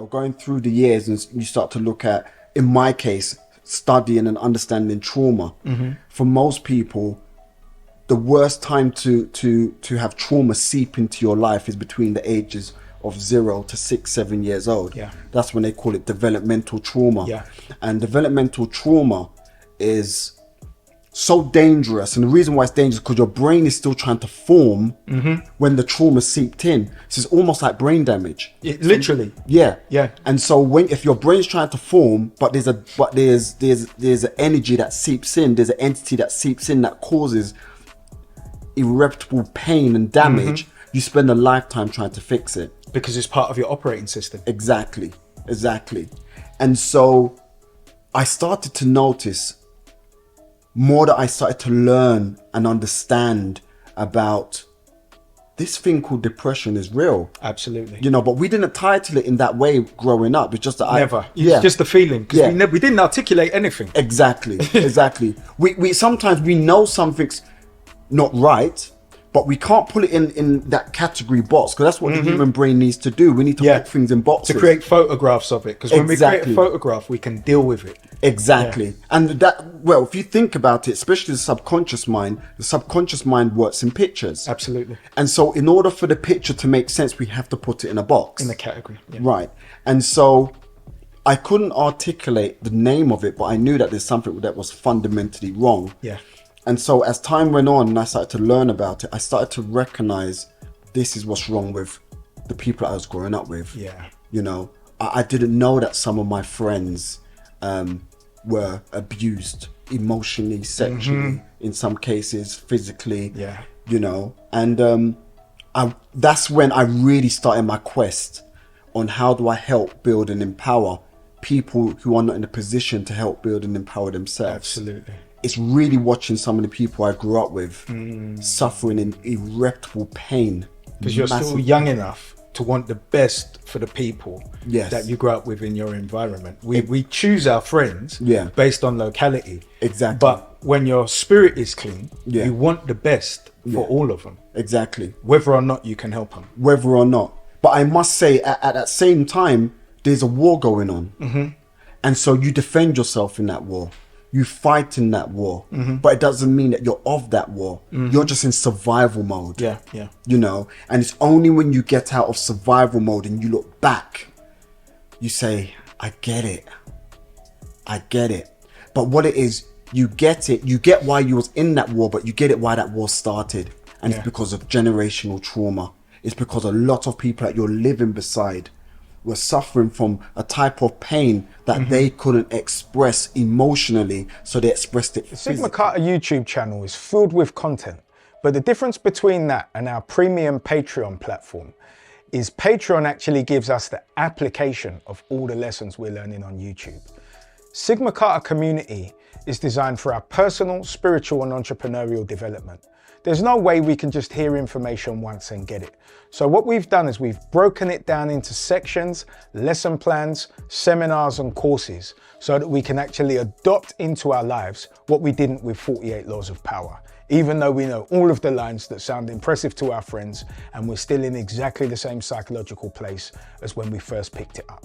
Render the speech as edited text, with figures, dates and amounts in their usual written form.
going through the years, and you start to look at, in my case, studying and understanding trauma. For most people, the worst time to have trauma seep into your life is between the ages of 0 to 6, 7 years old. That's when they call it developmental trauma. And developmental trauma is so dangerous, and the reason why it's dangerous is because your brain is still trying to form when the trauma seeped in. So it's almost like brain damage. Literally. And so if your brain's trying to form, but there's an energy that seeps in, there's an entity that seeps in that causes irreparable pain and damage, you spend a lifetime trying to fix it. Because it's part of your operating system. Exactly. And so I started to notice more that I started to learn and understand about this thing called depression is real. Absolutely. But we didn't title it in that way growing up. It's just that never. It's just a feeling, because we didn't articulate anything. Exactly. We sometimes we know something's not right, but we can't put it in that category box, because that's what the human brain needs to do. We need to put things in boxes. To create photographs of it, because when we create a photograph, we can deal with it. And if you think about it, especially the subconscious mind works in pictures. Absolutely. And so in order for the picture to make sense, we have to put it in a box. In a category. Right. And so I couldn't articulate the name of it, but I knew that there's something that was fundamentally wrong. And so as time went on and I started to learn about it, I started to recognize this is what's wrong with the people I was growing up with. I didn't know that some of my friends were abused emotionally, sexually, in some cases physically, and that's when I really started my quest on how do I help build and empower people who are not in a position to help build and empower themselves. Absolutely. It's really watching some of the people I grew up with suffering in irreparable pain. Because you're still young enough to want the best for the people that you grew up with in your environment. We choose our friends based on locality. Exactly. But when your spirit is clean, you want the best for all of them. Exactly. Whether or not you can help them. Whether or not. But I must say, at that same time, there's a war going on. And so you defend yourself in that war. You fight in that war, but it doesn't mean that you're of that war. You're just in survival mode. And it's only when you get out of survival mode and you look back, you say, I get it. But what it is, you get why you was in that war, but you get it why that war started. And it's because of generational trauma. It's because a lot of people that you're living beside were suffering from a type of pain that they couldn't express emotionally, so they expressed it physically. The SigmaCarta YouTube channel is filled with content, but the difference between that and our premium Patreon platform is Patreon actually gives us the application of all the lessons we're learning on YouTube. SigmaCarta community is designed for our personal, spiritual and entrepreneurial development. There's no way we can just hear information once and get it. So what we've done is we've broken it down into sections, lesson plans, seminars and courses, so that we can actually adopt into our lives what we didn't with 48 Laws of Power. Even though we know all of the lines that sound impressive to our friends, and we're still in exactly the same psychological place as when we first picked it up.